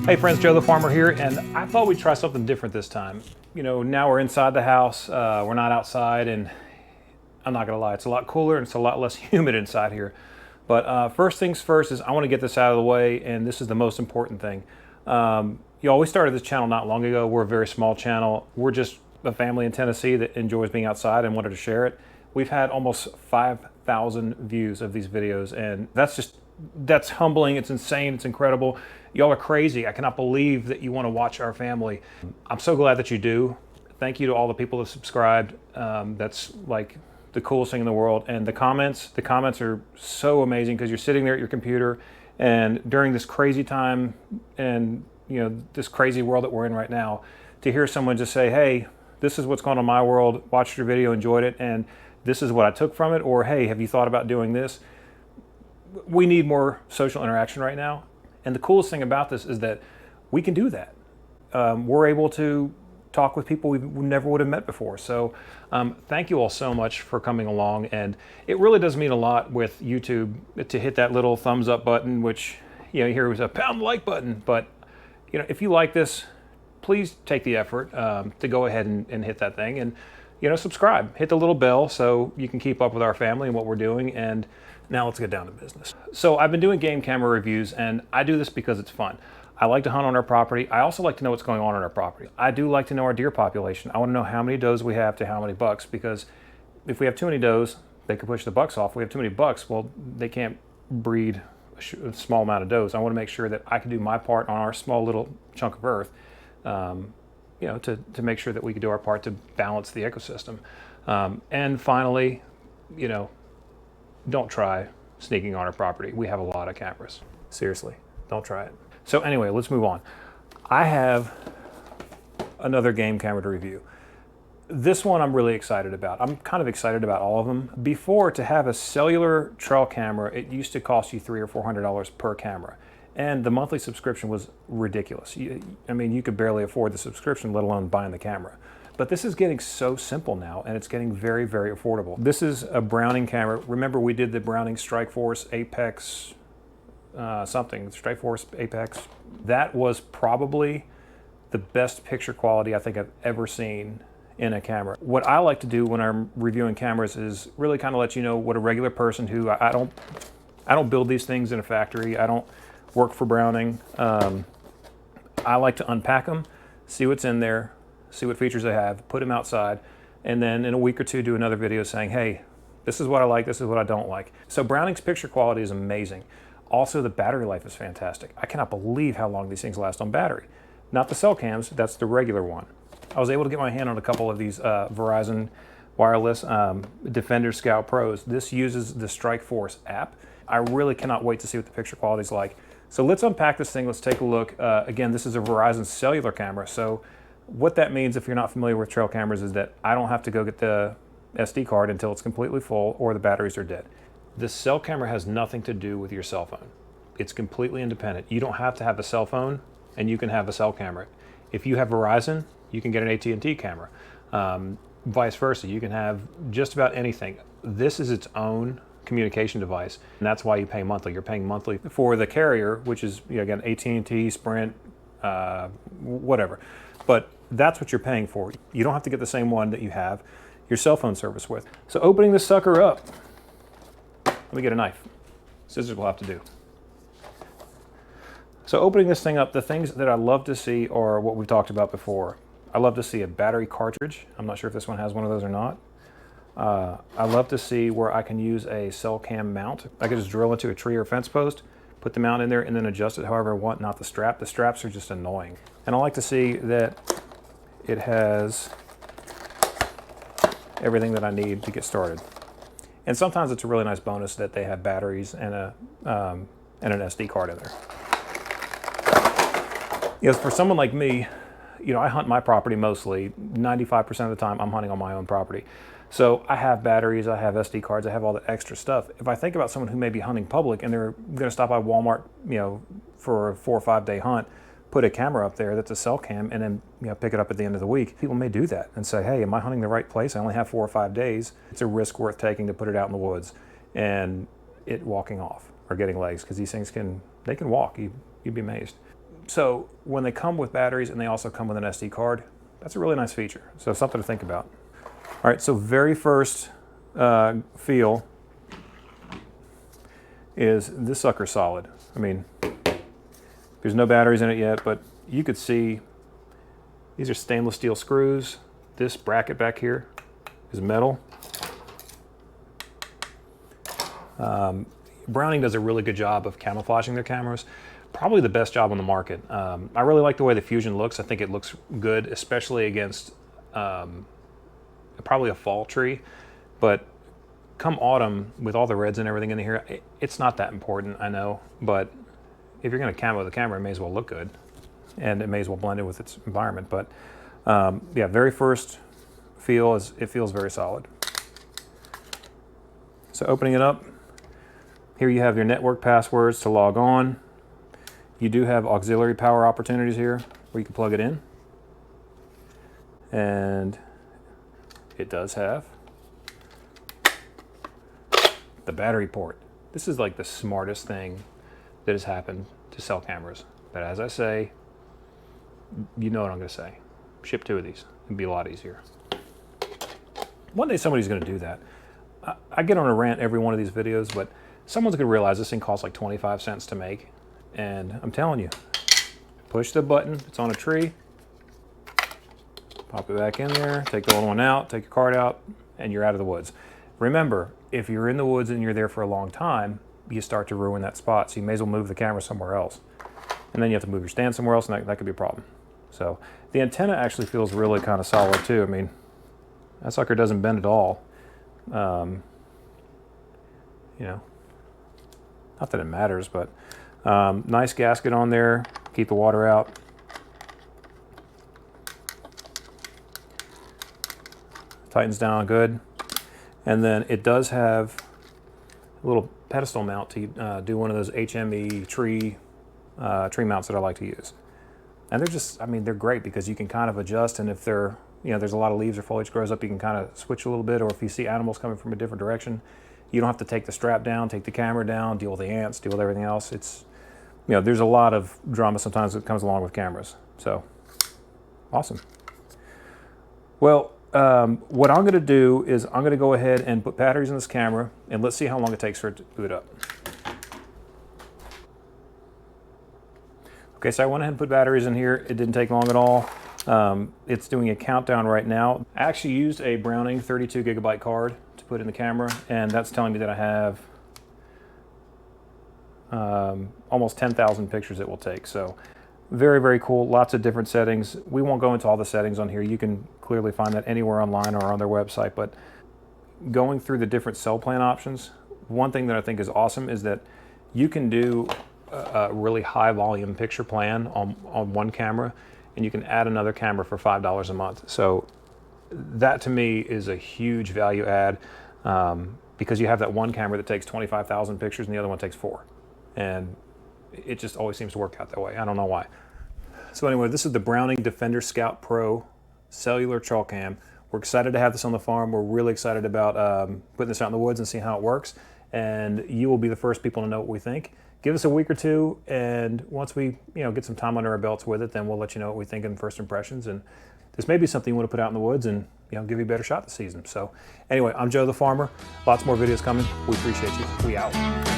Hey friends, Joe the Farmer here, and I thought we'd try something different this time. You know, now we're inside the house, we're not outside, and I'm not gonna lie, it's a lot cooler and it's a lot less humid inside here. But first things first is I wanna get this out of the way, and this is the most important thing. We started this channel not long ago. We're a very small channel. We're just a family in Tennessee that enjoys being outside and wanted to share it. We've had almost 5,000 views of these videos, and that's humbling, it's insane, it's incredible. Y'all are crazy. I cannot believe that you want to watch our family. I'm so glad that you do. Thank you to all the people that subscribed. That's like the coolest thing in the world. And the comments are so amazing because you're sitting there at your computer, and during this crazy time and this crazy world that we're in right now, to hear someone just say, hey, this is what's going on in my world, watched your video, enjoyed it, and this is what I took from it, or hey, have you thought about doing this? We need more social interaction right now. And the coolest thing about this is that we can do that. We're able to talk with people we never would have met before. So thank you all so much for coming along. And it really does mean a lot with YouTube to hit that little thumbs up button, which here was a pound like button. But if you like this, please take the effort to go ahead and hit that thing, and subscribe, hit the little bell so you can keep up with our family and what we're doing. And now let's get down to business. So I've been doing game camera reviews, and I do this because it's fun. I like to hunt on our property. I also like to know what's going on our property. I do like to know our deer population. I want to know how many does we have to how many bucks, because if we have too many does, they could push the bucks off. If we have too many bucks, well, they can't breed a small amount of does. I want to make sure that I can do my part on our small little chunk of earth, to make sure that we can do our part to balance the ecosystem. And finally, don't try sneaking on our property. We have a lot of cameras. Seriously, don't try it. So anyway, let's move on. I have another game camera to review. This one I'm really excited about. I'm kind of excited about all of them. Before, to have a cellular trail camera, it used to cost you $300 or $400 per camera. And the monthly subscription was ridiculous. You could barely afford the subscription, let alone buying the camera. But this is getting so simple now, and it's getting very, very affordable. This is a Browning camera. Remember, we did the Browning Strike Force Apex Strike Force Apex. That was probably the best picture quality I think I've ever seen in a camera. What I like to do when I'm reviewing cameras is really kind of let you know what a regular person who, I don't build these things in a factory. I don't work for Browning. I like to unpack them, see what's in there, see what features they have, put them outside, and then in a week or two do another video saying, hey, this is what I like, this is what I don't like. So Browning's picture quality is amazing. Also, the battery life is fantastic. I cannot believe how long these things last on battery. Not the cell cams, that's the regular one. I was able to get my hand on a couple of these Verizon wireless Defender Scout Pros. This uses the Strike Force app. I really cannot wait to see what the picture quality is like. So let's unpack this thing, let's take a look. Again, this is a Verizon cellular camera, so what that means, if you're not familiar with trail cameras, is that I don't have to go get the SD card until it's completely full or the batteries are dead. The cell camera has nothing to do with your cell phone. It's completely independent. You don't have to have a cell phone, and you can have a cell camera. If you have Verizon, you can get an AT&T camera. Vice versa, you can have just about anything. This is its own communication device, and that's why you pay monthly. You're paying monthly for the carrier, which is, again, AT&T, Sprint, whatever. But that's what you're paying for. You don't have to get the same one that you have your cell phone service with. So opening this sucker up, let me get a knife. Scissors will have to do. So opening this thing up, the things that I love to see are what we've talked about before. I love to see a battery cartridge. I'm not sure if this one has one of those or not. I love to see where I can use a cell cam mount. I can just drill into a tree or fence post, put the mount in there, and then adjust it however I want, not the strap. The straps are just annoying. And I like to see that it has everything that I need to get started. And sometimes it's a really nice bonus that they have batteries and an SD card in there. Yes, for someone like me, I hunt my property mostly. 95% of the time I'm hunting on my own property. So I have batteries, I have SD cards, I have all the extra stuff. If I think about someone who may be hunting public and they're going to stop by Walmart, for a 4 or 5 day hunt, put a camera up there that's a cell cam, and then pick it up at the end of the week. People may do that and say, hey, am I hunting the right place? I only have 4 or 5 days. It's a risk worth taking to put it out in the woods and it walking off or getting legs, because these things can walk. You'd be amazed. So when they come with batteries and they also come with an SD card, that's a really nice feature. So something to think about. All right, so very first feel is this sucker solid. I mean, there's no batteries in it yet, but you could see these are stainless steel screws. This bracket back here is metal. Browning does a really good job of camouflaging their cameras. Probably the best job on the market. I really like the way the Fusion looks. I think it looks good, especially against probably a fall tree. But come autumn, with all the reds and everything in here, it's not that important, I know. But if you're going to camo the camera, it may as well look good. And it may as well blend in with its environment. But yeah, very first feel is it feels very solid. So opening it up, here you have your network passwords to log on. You do have auxiliary power opportunities here where you can plug it in. And it does have the battery port. This is like the smartest thing that has happened to cell cameras. But as I say, you know what I'm going to say. Ship 2 of these. It'd be a lot easier. One day somebody's going to do that. I get on a rant every one of these videos, but someone's going to realize this thing costs like 25 cents to make. And I'm telling you, push the button, it's on a tree, pop it back in there, take the old one out, take your card out, and you're out of the woods. Remember, if you're in the woods and you're there for a long time, you start to ruin that spot, so you may as well move the camera somewhere else. And then you have to move your stand somewhere else, and that could be a problem. So the antenna actually feels really kind of solid too. I mean, that sucker doesn't bend at all. You know, not that it matters, but nice gasket on there, keep the water out. Tightens down good. And then it does have a little pedestal mount to do one of those HME tree mounts that I like to use. And they're just, I mean, they're great because you can kind of adjust, and if they're, you know, there's a lot of leaves or foliage grows up, you can kind of switch a little bit, or if you see animals coming from a different direction, you don't have to take the strap down, take the camera down, deal with the ants, deal with everything else. It's, you know, there's a lot of drama sometimes that comes along with cameras. So, awesome. Well, what I'm going to do is I'm going to go ahead and put batteries in this camera, and let's see how long it takes for it to boot up. Okay, so I went ahead and put batteries in here. It didn't take long at all. It's doing a countdown right now. I actually used a Browning 32 gigabyte card to put in the camera, and that's telling me that I have almost 10,000 pictures it will take. So very, very cool. Lots of different settings. We won't go into all the settings on here. You can clearly find that anywhere online or on their website. But going through the different cell plan options, one thing that I think is awesome is that you can do a really high volume picture plan on one camera, and you can add another camera for $5 a month. So that to me is a huge value add, because you have that one camera that takes 25,000 pictures and the other one takes 4. And it just always seems to work out that way. I don't know why. So anyway, this is the Browning Defender Scout Pro cellular trawl cam. We're excited to have this on the farm. We're really excited about putting this out in the woods and seeing how it works. And you will be the first people to know what we think. Give us a week or two, and once we get some time under our belts with it, then we'll let you know what we think in first impressions. And this may be something you want to put out in the woods and give you a better shot this season. So anyway, I'm Joe the Farmer. Lots more videos coming. We appreciate you. We out.